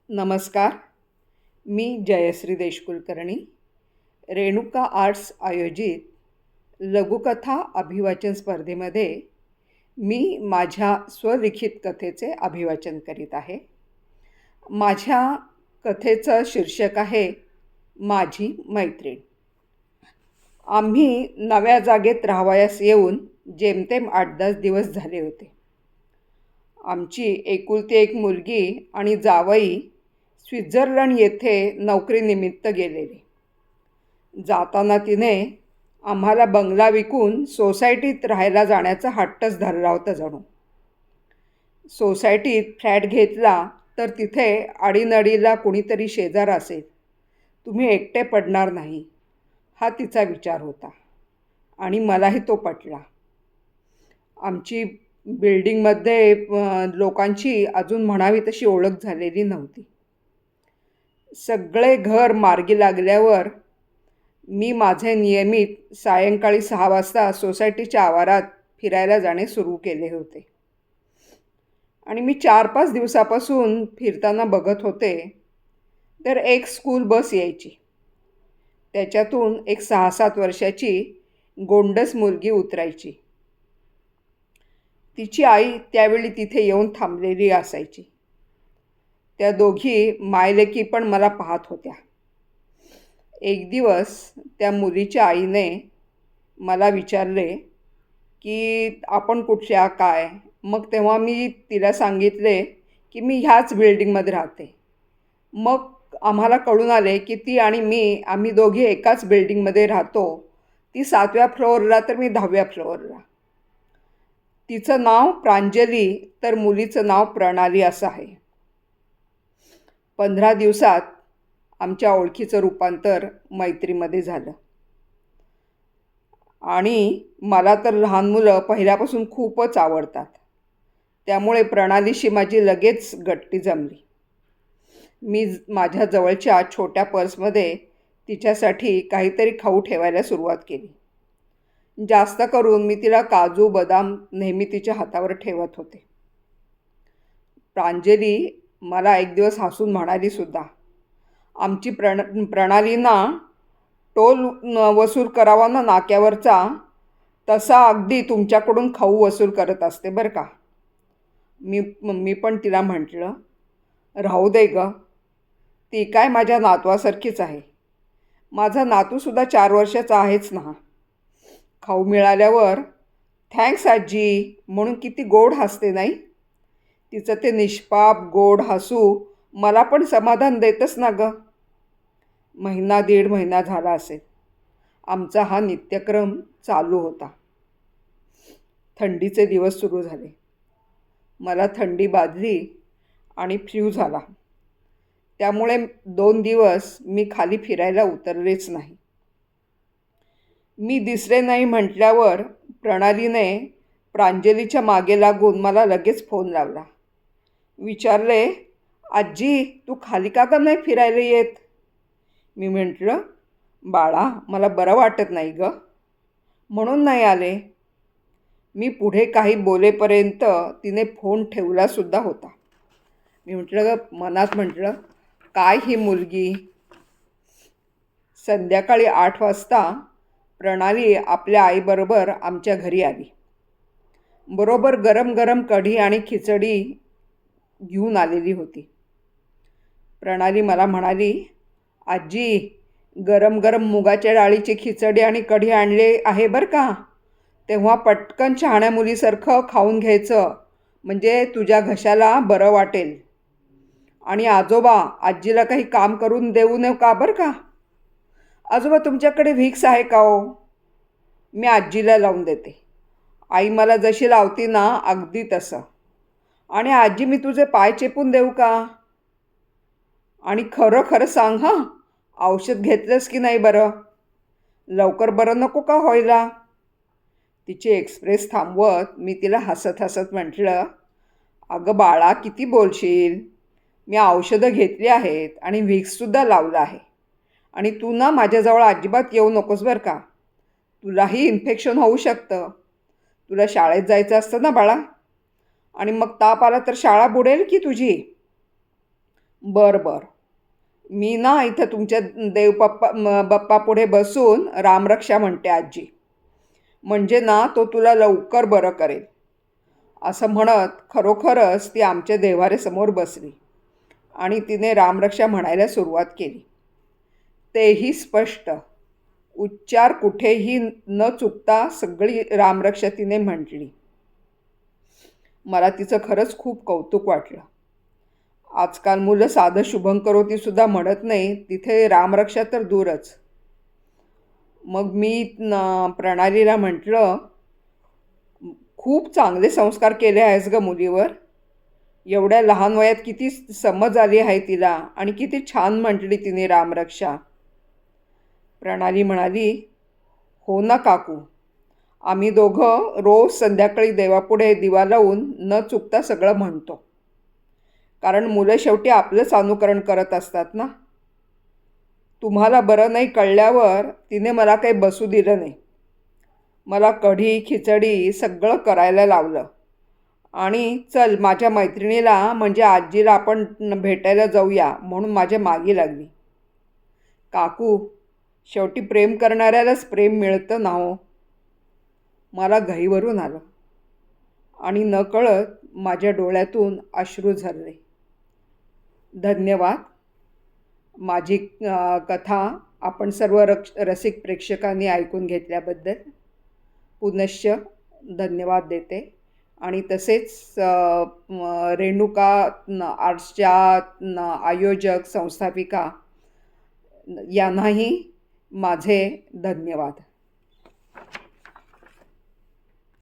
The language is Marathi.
नमस्कार. मी जयश्री देशकुलकर्णी. रेणुका आर्ट्स आयोजित लघुकथा अभिवाचन स्पर्धेमध्ये मी माझ्या स्वलिखित कथेचे अभिवाचन करीत आहे. माझ्या कथेचं शीर्षक आहे माझी मैत्रीण. आम्ही नव्या जागेत राहावयास येऊन जेमतेम 8-10 दिवस झाले होते. आमची एकुलती एक मुलगी आणि जावई स्वित्झर्लंड येथे नोकरीनिमित्त गेलेली. जाताना तिने आम्हाला बंगला विकून सोसायटीत राहायला जाण्याचा हट्टच धरला होता जणू. सोसायटीत फ्लॅट घेतला तर तिथे आडीनडीला कुणीतरी शेजार असेल, तुम्ही एकटे पडणार नाही, हा तिचा विचार होता आणि मलाही तो पटला. आमची बिल्डिंगमध्ये लोकांची अजून म्हणावी तशी ओळख झालेली नव्हती. सगळे घर मार्गी लागल्यावर मी माझे नियमित सायंकाळी 6 वाजता सोसायटीच्या आवारात फिरायला जाणे सुरू केले होते. आणि मी 4-5 दिवसापासून फिरताना बघत होते तर एक स्कूल बस यायची. त्याच्यातून एक 6-7 वर्षाची गोंडस मुलगी उतरायची. तिची आई त्यावेळी तिथे येऊन थांबलेली असायची. त्या दोघी मायलेकी पण मला पाहत होत्या. एक दिवस त्या मुलीच्या आईने मला विचारले की आपण कुठल्या काय. मग तेव्हा मी तिला सांगितले की मी ह्याच बिल्डिंगमध्ये राहते. मग आम्हाला कळून आले की ती आणि आम्ही दोघी एकाच बिल्डिंगमध्ये राहतो. ती 7व्या फ्लोअरला तर मी 10व्या फ्लोअरला. तिचं नाव प्रांजली तर मुलीचं नाव प्रणाली असं आहे. 15 दिवसात आमच्या ओळखीचं रूपांतर मैत्रीमध्ये झालं. आणि मला तर लहान मुलं पहिल्यापासून खूपच आवडतात. त्यामुळे प्रणालीशी माझी लगेच गट्टी जमली. मी माझ्या जवळच्या छोट्या पर्समध्ये तिच्यासाठी काहीतरी खाऊ ठेवायला सुरुवात केली. जास्त करून मी तिला काजू बदाम नेहमी तिच्या हातावर ठेवत होते. प्रांजली मला एक दिवस हसून म्हणाली सुद्धा, आमची प्रणालीना टोल वसूल करावा ना नाक्यावरचा, तसा अगदी तुमच्याकडून खाऊ वसूल करत असते बरं का. मी पण तिला म्हटलं, राहू दे ग, ती काय माझ्या नातवासारखीच आहे. माझा नातूसुद्धा 4 वर्षाचा आहेच ना. खाऊ मिळाल्यावर थँक्स आजी म्हणून किती गोड हसते नाही. तिचं ते निष्पाप गोड हसू मला पण समाधान देतच ना ग. 1.5 महिना झाला असेल आमचा हा नित्यक्रम चालू होता. थंडीचे दिवस सुरू झाले. मला थंडी बाधली आणि फ्लू झाला. त्यामुळे 2 दिवस मी खाली फिरायला उतरलेच नाही. मी दिसले नाही म्हटल्यावर प्रणालीने प्रांजलीच्या मागे लागून मला लगेच फोन लावला. विचारले, आजी तू खाली का ग नाही फिरायला येत. मी म्हटलं, बाळा मला बरं वाटत नाही ग, म्हणून नाही आले. मी पुढे काही बोलेपर्यंत तिने फोन ठेवलासुद्धा होता. मी मनात म्हटलं काय ही मुलगी. संध्याकाळी 8 वाजता प्रणाली आपल्या आईबरोबर आमच्या घरी आली. बरोबर गरम गरम कढी आणि खिचडी घेऊन आलेली होती. प्रणाली मला म्हणाली, आजी गरम गरम मुगाच्या डाळीची खिचडी आणि कढी आणले आहे बरं का. तेव्हा पटकन शहाण्या मुलीसारखं खाऊन घ्यायचं, म्हणजे तुझ्या घशाला बरं वाटेल. आणि आजोबा आजीला काही काम करून देऊ नये का बरं का. आजोबा तुमच्याकडे व्हिक्स आहे का हो. मी आजीला लावून देते. आई मला जशी लावती ना अगदी तसं. आणि आजी मी तुझे पाय चेपून देऊ का. आणि खरं खरं सांग हां, औषध घेतलंस की नाही बरं. लवकर बरं नको का व्हायला. तिची एक्सप्रेस थांबवत मी तिला हसत हसत म्हटलं, अगं बाळा किती बोलशील. मी औषधं घेतली आहेत आणि व्हिक्ससुद्धा लावलं आहे. आणि तू ना माझ्याजवळ अजिबात येऊ नकोस बरं का. तुलाही इन्फेक्शन होऊ शकतं. तुला शाळेत जायचं असतं ना बाळा. आणि मग ताप आला तर शाळा बुडेल की तुझी. बरं बरं. मी ना इथं तुमच्या बाप्पापुढे बसून रामरक्षा म्हणते आजी. म्हणजे ना तो तुला लवकर बरं करेल. असं म्हणत खरोखरच ती आमच्या देव्हाऱ्यासमोर बसली आणि तिने रामरक्षा म्हणायला सुरुवात केली. तेही स्पष्ट, उच्चार कुठेही न चुकता सगळी रामरक्षा तिने म्हटली. मला तिचं खरंच खूप कौतुक वाटलं. आजकाल मुलं साधं शुभंकरोती सुद्धा म्हणत नाही, तिथे रामरक्षा तर दूरच. मग मी प्रणालीला म्हटलं, खूप चांगले संस्कार केले आहेस ग मुलीवर. एवढ्या लहान वयात किती समज आली आहे तिला आणि किती छान म्हटली तिने रामरक्षा. प्रणाली म्हणाली, हो ना काकू. आम्ही दोघं रोज संध्याकाळी देवापुढे दिवा लावून न चुकता सगळं म्हणतो. कारण मुलं शेवटी आपलंच अनुकरण करत असतात ना. तुम्हाला बरं नाही कळल्यावर तिने मला काही बसू दिलं नाही. मला कढी खिचडी सगळं करायला लावलं आणि चल माझ्या मैत्रिणीला म्हणजे आजीला आपण भेटायला जाऊया म्हणून माझ्या मागे लागली. काकू, शेवटी प्रेम करणाऱ्यालाच प्रेम मिळतं ना हो. मला घाईवरून आलं आणि नकळत माझ्या डोळ्यातून अश्रू झरले. धन्यवाद. माझी कथा आपण सर्व रसिक प्रेक्षकांनी ऐकून घेतल्याबद्दल पुनश्च धन्यवाद देते. आणि तसेच रेणुका आर्ट्सच्या आयोजक संस्थापिका यांनाही माझे धन्यवाद.